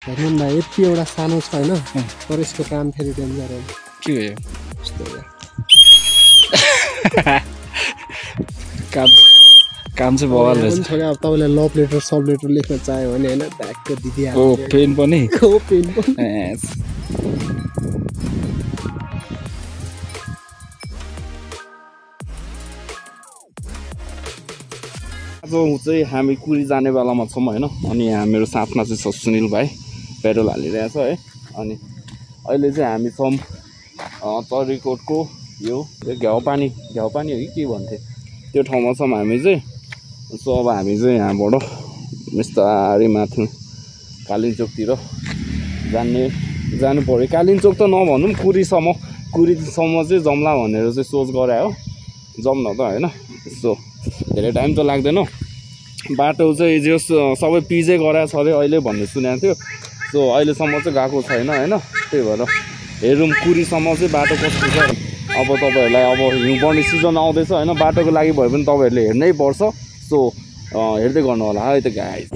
हेर्नु भाइ यति एउटा सानो छ हैन तर यसको काम फेरि डेन्जर हो के हो यस्तो हो काम चाहिँ बवाल रहेछ छोरा अब तपाईलाई लभ लेटर सब लेटर लेख्न चाह्यो भने हैन ट्यागको दिदी ओ पेन पनि आज चाहिँ हामी कुरी जाने बेलामा छौँ होइन अनि यहाँ मेरो साथमा चाहिँ छ सुनिल भाइ पेट्रोल हालिरहेछ है अनि अहिले चाहिँ हामी छौँ चरीकोटको यो घ्याउपानी हो कि के भन्थे त्यो ठाउँमा छौँ हामी चाहिँ सो अब हामी चाहिँ यहाँबाट बिस्तारै माथि कालिम्चोकतिर जानु पऱ्यो कालिम्चोक त नभनौँ कुरीसम्म चाहिँ जम्ला भनेर चाहिँ सोच गरे हो जाउँ न त होइन यसो धेरै टाइम त लाग्दैन बाटो चाहिँ जो सबै पिजै गराएको छ अरे अहिले भन्ने सुनेको थियो सो अहिलेसम्म चाहिँ गएको छैन होइन त्यही भएर हेरौँ कुरीसम्म चाहिँ बाटो कस्तो छ अब तपाईँहरूलाई अब हिउँ पर्ने सिजन आउँदैछ होइन बाटोको लागि भयो भने तपाईँहरूले हेर्नै पर्छ सो हेर्दै गर्नु होला है त गाइस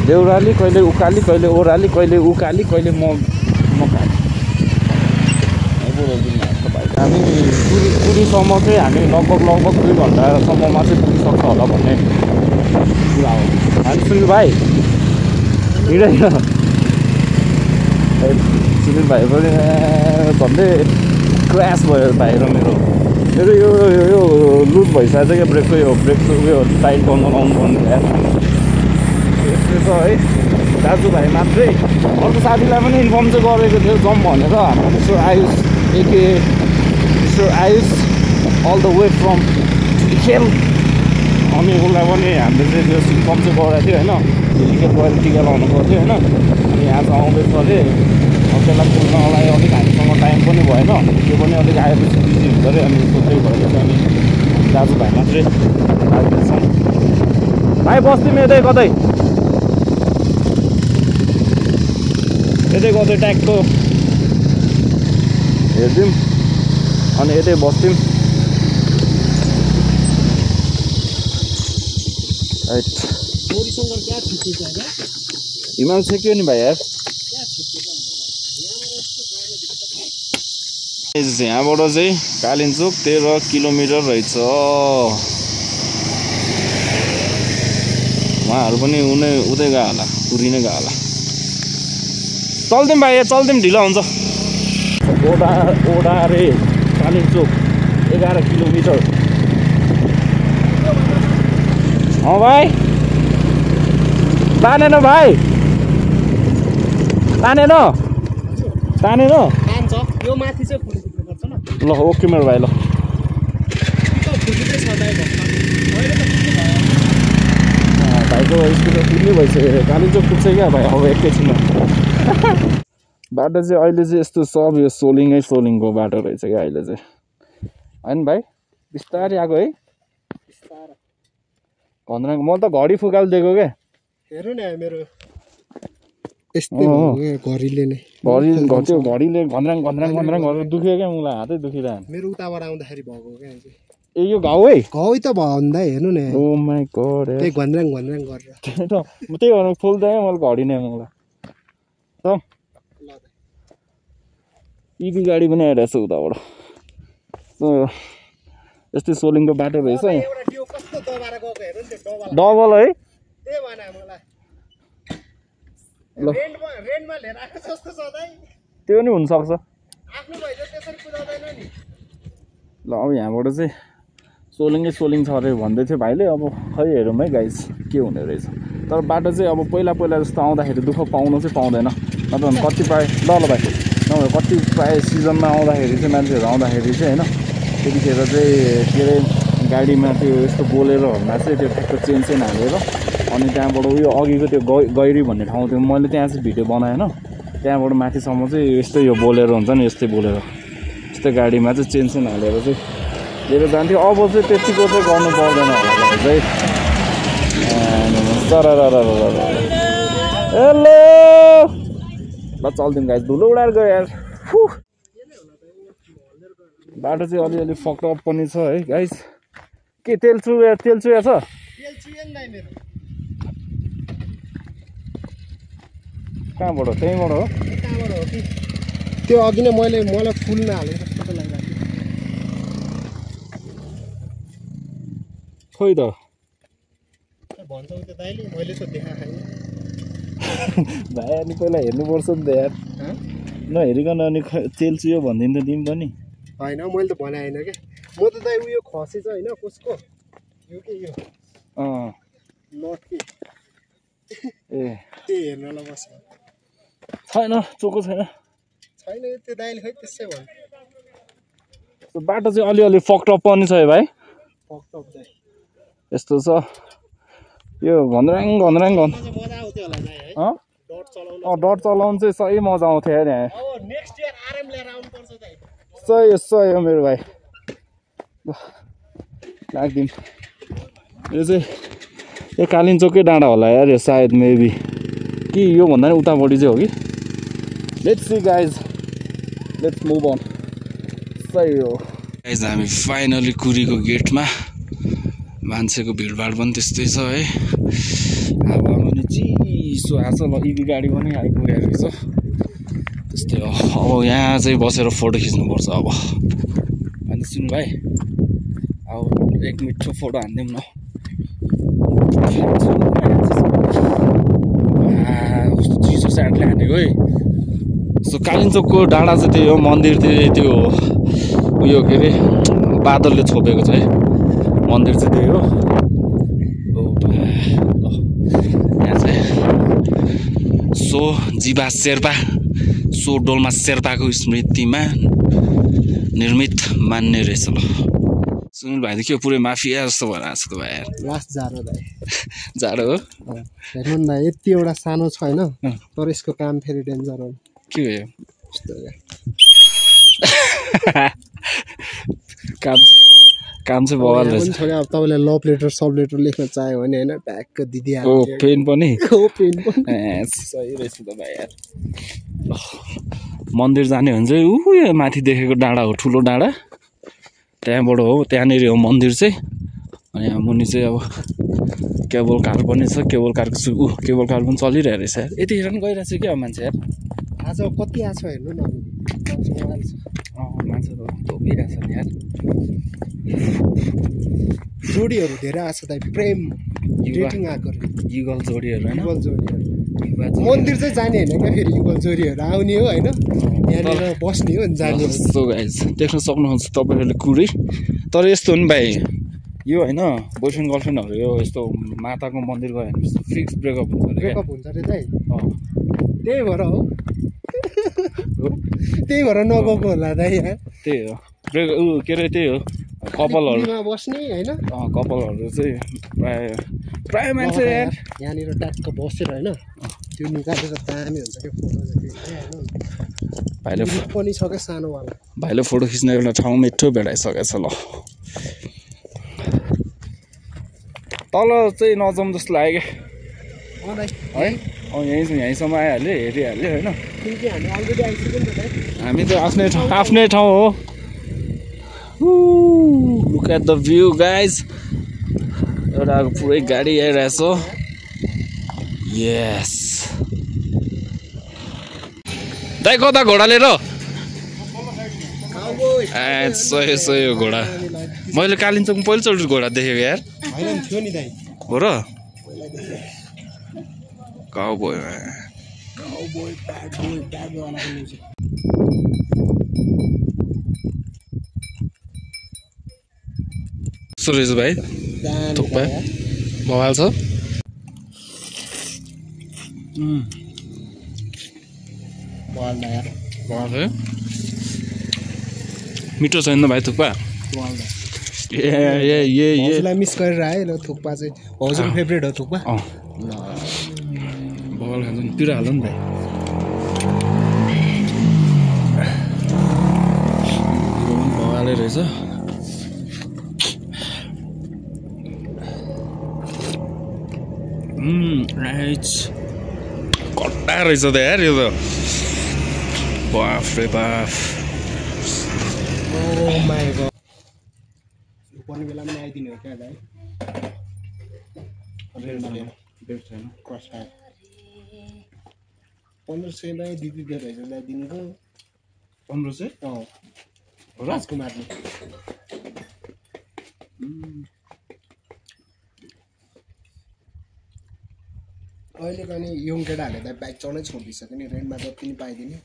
देउराली कहिले उकाली कहिले ओह्राली कहिले उकाली कहिले मकाली हामी कुरीसम्म चाहिँ हामी लगभग 2 घन्टासम्ममा चाहिँ पुगिसक्छ होला भन्ने कुरा हो हामी सुनिल भाइ हिँडेन सुनिल भाइ पनि झन्डै क्रास भयो बाहिर मेरो यो लुज भइसकेको छ क्या ब्रेकको उयो टाइट गर्नु लाउनु पर्ने यस्तै छ है दाजुभाइ मात्रै अर्को साथीलाई पनि इन्फर्म चाहिँ गरेको थियो जाउँ भनेर हाम्रो मिस्टर आयुष एके mister Ayush all the way from खेल अनि उसलाई पनि हामीले चाहिँ त्यो इन्फर्म चाहिँ गरेको थियो होइन हिलिकेट गएर टिका लाउनु पर्थ्यो होइन अनि यहाँ चाहिँ आउँदैछ अरे त्यसलाई पुग्नलाई अलिक हामीसँग टाइम पनि भएन त्यो पनि अलिक आएपछि बिजी हुन्छ अरे अनि सोध्दै भएर चाहिँ अनि दाजुभाइ मात्रै लाग्दैछौँ भाइ बस्दिउँ यतै कतै ट्यागको हेरिदिउँ अनि यतै बस्दिउँ हिमाल छेक्यो नि भाइ यार यहाँबाट चाहिँ कालिम्चोक 13 किलोमिटर रहेछ उहाँहरू पनि उतै गयो होला पुरी नै गयो होला चल्दिउँ भाइ चल्दिउँ ढिलो हुन्छ ओडारे कालिम्चोक 11 किलोमिटर भाइ तानेन भाइ तानेन यो माथि चाहिँ फुल्नुपर्छ न ल ओके मेरो भाइ ल भाइको स्कुटर पुग्नै भइसक्यो कालिम्चोक पुग्छ क्या भाइ अब एकैछिनमा बाटो चाहिँ अहिले चाहिँ यस्तो सब यो सोलिङको बाटो रहेछ क्या अहिले चाहिँ होइन भाइ बिस्तारै आएको है घन्द्राङ म त घडी फुकाल दिएको क्या हेर्नु न मेरो यस्तै हो घडीले नै त्यो घडीले घन्द्राङ गरेर दुख्यो क्या मलाई हातै दुखिरहेको मेरो उताबाट आउँदाखेरि भएको क्या ए यो घाउ है त भन्दा हेर्नु न ओ माई गॉड त्यही घन्द्राङ गरेर त्यही भएर फुल्दै मैले घडी नै मलाई त इभी गाडी पनि आइरहेछ उताबाट यस्तै सोलिङको बाटो रहेछ डबल है ल त्यो नि हुनसक्छ ल अब यहाँबाट चाहिँ सोलिङ छ अरे भन्दै थियो भाइले अब खै हेरौँ है गाइस के हुने रहेछ तर बाटो चाहिँ अब पहिला जस्तो आउँदाखेरि दुःख पाउनु चाहिँ पाउँदैन नत्र कति प्रायः ल भाइ नभए कति प्रायः सिजनमा आउँदाखेरि चाहिँ मान्छेहरू आउँदाखेरि चाहिँ होइन त्यतिखेर चाहिँ के अरे गाडीमा त्यो यस्तो बोलेरोहरूमा चाहिँ त्यो ठ्याक्क चेन हालेर अनि त्यहाँबाट उयो अघिको त्यो गैरी भन्ने ठाउँ थियो मैले त्यहाँ चाहिँ भिडियो बनाएन त्यहाँबाट माथिसम्म चाहिँ यस्तै यो बोलेरो हुन्छ नि यस्तै बोलेरो यस्तै गाडीमा चाहिँ चेन हालेर चाहिँ लिएर जान्थ्यो अब चाहिँ त्यतिको चाहिँ गर्नु पर्दैन होला चाहिँ हेलो ल चल्दिउँ गाइस धुलो उडाएर गयो यार बाटो चाहिँ अलिअलि फकअप पनि छ है गाइस के तेल चुया छ कहाँबाट त्यहीँबाट हो कहाँबाट हो कि त्यो अघि नै मलाई फुल नहालेको जस्तो लागिरहेको खोइ त भन्छौ त्यो दाइले मैले त देखा छैन भाइ अनि पहिला हेर्नुपर्छ नि त यार नहेरिकन अनि चेल्सियो भनिदिनु त तिमी पनि होइन मैले त भने होइन क्या म त दाइ उयो खसी छ होइन कसको यो के यो नट के ए त्यही हेर्नलाई बस छैन चोको छैन छैन त्यो दाइले खै त्यसै भन्छ बाटो चाहिँ अलिअलि फक्टअप पनि छ है भाइ फक्टअप दाइ यस्तो छ यो घन्द्राङ मजा आउँथ्यो होला दाइ है डट चलाउन डट चलाउनु चाहिँ सही मजा आउँथ्यो यार यहाँ अब नेक्स्ट इयर आरएम लिएर आउनुपर्छ दाइ सही हो मेरो भाइ राखिदिउँ यो चाहिँ यो कालिम्पोङकै डाँडा होला यार यो सायद मेबी कि योभन्दा नि उतापट्टि चाहिँ हो कि let's see guys let's move on सही हो गाइज हामी फाइनली कुरीको गेटमा मान्छेको भिडभाड पनि त्यस्तै छ है अब पनि चिसो आएको छ ल इभी गाडी पनि आइपुगेको रहेछ त्यस्तै हो अब यहाँ चाहिँ बसेर फोटो खिच्नुपर्छ अब अनि सुन भाइ अब एक मिठो फोटो हानिदिउँ न कस्तो चिसो स्याटले हानेको है सो कालिम्पोङको डाँडा चाहिँ त्यही हो मन्दिर चाहिँ त्यो उयो के अरे बादलले छोपेको छ है मन्दिर चाहिँ त्यही हो यहाँ चाहिँ सो जीवा शेर्पा सो डोल्मा शेर्पाको स्मृतिमा निर्मित मान्ने रहेछ ल सुनिल भाइ त के पुरै माफिया जस्तो भएर आएको छ त भाइ लास्ट जाडो दाइ जाडो हो हेर्नु न यति एउटा सानो छ होइन तर यसको काम फेरि डेन्जर हो के हो काम चाहिँ बवाल रहेछ अब तपाईँले लभ लेटर सब लेटर लेख्न चाह्यो भने होइन ट्याक्क दिदिहाल्यो पेन पनि पेन पनि सही रहेछ त भाइ यार मन्दिर जाने भने चाहिँ यो माथि देखेको डाँडा हो ठुलो डाँडा त्यहाँबाट हो त्यहाँनिर हो मन्दिर चाहिँ अनि यहाँ मुनि चाहिँ अब केबल कार पनि छ केबल कारको केबल कार पनि चलिरहेको रहेछ यार यतिखेर पनि गइरहेको छ क्या मान्छे यार आज कति आएको छ हेर्नु न मान्छे त थोपिरहेको छ नि यार जोडीहरू धेरै आएको छ दाइ प्रेम डेटिङ आएको युगल जोडीहरू होइन युगल जोडीहरू मन्दिर चाहिँ जाने होइन क्या फेरि युगल जोडीहरू आउने हो होइन यहाँनिर बस्ने हो नि जाने यस्तो गाइज देख्न सक्नुहुन्छ तपाईँहरूले कुरै तर यस्तो हो नि भाइ यो होइन बोयफ्रेन्ड गर्लफ्रेन्डहरू यो यस्तो माताको मन्दिर गयो भने फिक्स ब्रेकअप हुन्छ ब्रेकअप हुन्छ अरे दाइ त्यही भएर हो त्यही भएर नगएको होला दाइ त्यही हो के अरे त्यही हो कपालहरू बस्ने होइन कपालहरू चाहिँ प्राय मान्छे यार यहाँनिर ट्याक्क बसेर होइन त्यो निकालेर दामी हुन्छ क्या फोटो भाइले पनि छ क्या सानोवाला भाइले फोटो खिच्ने एउटा ठाउँ मिठो भेटाइसकेको छ ल तल चाहिँ नजाउँ जस्तो लाग्यो क्या है यहीँसम्म आइहाल्यो हेरिहाल्यो होइन हामी त आफ्नै ठाउँ हो look at the view guys एउटा पुरै गाडी आइरहेछ यस दाइ कता घोडा लिएर सही हो घोडा मैले कालिम्पोङ पहिलोचोटि घोडा देखेको यार थियो नि दाइ हो र काउबोय सुरेश भाइ थुक्पा बवाल छ मिठो छैन भाइ थुक्पा हजुरलाई मिस गरेर आयो ल थुक्पा चाहिँ हजुरको फेभरेट हो थुक्पा बवाल खान्छ नि पिरो हाल्नु नि भाइ बवालै रहेछ कट्टा रहेछ त यार यो त बाफ रे बाफ पर्ने बेलामा आइदिनु हो क्या दाइ 1500 दिदी दाइजोलाई दिनुको 1500 राजकुमारले अहिले पनि यङ केटाहरूले त बाइक चलाउनै छोडिदिइसक्यो नि रेन्टमा जति पनि पाइदिने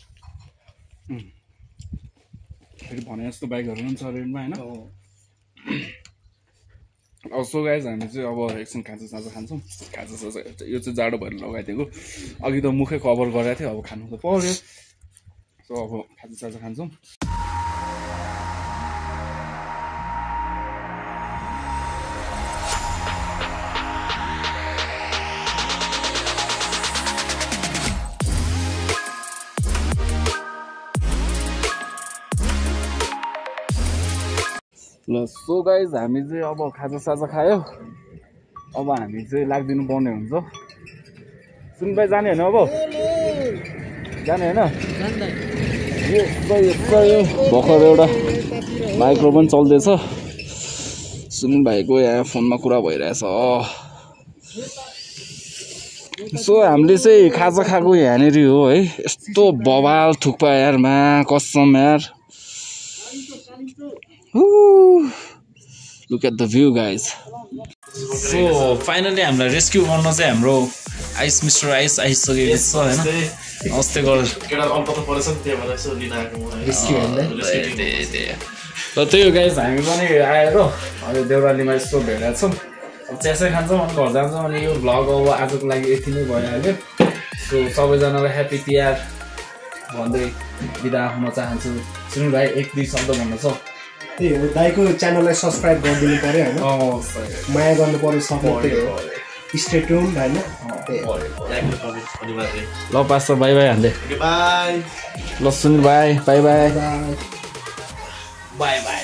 फेरि भने जस्तो बाइकहरू पनि छ रेन्टमा होइन अब सो गाइज हामी चाहिँ अब एकछिन खाजा खान्छौँ खाजा यो चाहिँ जाडो भएर लगाइदिएको अघि त मुखै कभर गरेको थियो अब खानु त पर्यो सो अब खाजा खान्छौँ ल सो गाइज हामी चाहिँ अब खाजा खायो अब हामी चाहिँ लाग्दिनु पर्ने हुन्छ सुन भाइ जाने होइन अब जाने होइन भर्खर एउटा माइक्रो पनि चल्दैछ सुन भाइको यहाँ फोनमा कुरा भइरहेछ सो हामीले चाहिँ खाजा खाएको यहाँनिर हो है यस्तो बवाल थुक्पा यारमा कसम यार Look at the view guys. So finally हामीलाई रेस्क्यु गर्न चाहिँ हाम्रो मिस्टर आइस आइसकेको छ हैन अस्ति गरे केटा अल्प त परेछ नि त्यही भएर यसो लिन आएको म रेस्क्यु भन्दै ल त्यही हो गाइस हामी पनि आएर अहिले देउरालीमा यस्तो भेटेका छौँ अब चियासै खान्छौँ अनि घर जान्छौँ अनि यो भ्लग अब आजको लागि यति नै भइहाल्यो सो सबैजनालाई ह्यापी तिहार भन्दै बिदा हुन चाहन्छु सुनिल भाइ एक दुई शब्द भन्नु छ त्यही हो दाइको च्यानललाई सब्सक्राइब गरिदिनु पर्यो होइन माया गर्नु पर्यो सपोर्ट त्यही हो स्टे ट्युन्ड होइन ल पास्टर बाई बाई हान्दै ल सुनिल भाइ बाई बाई बाई बाई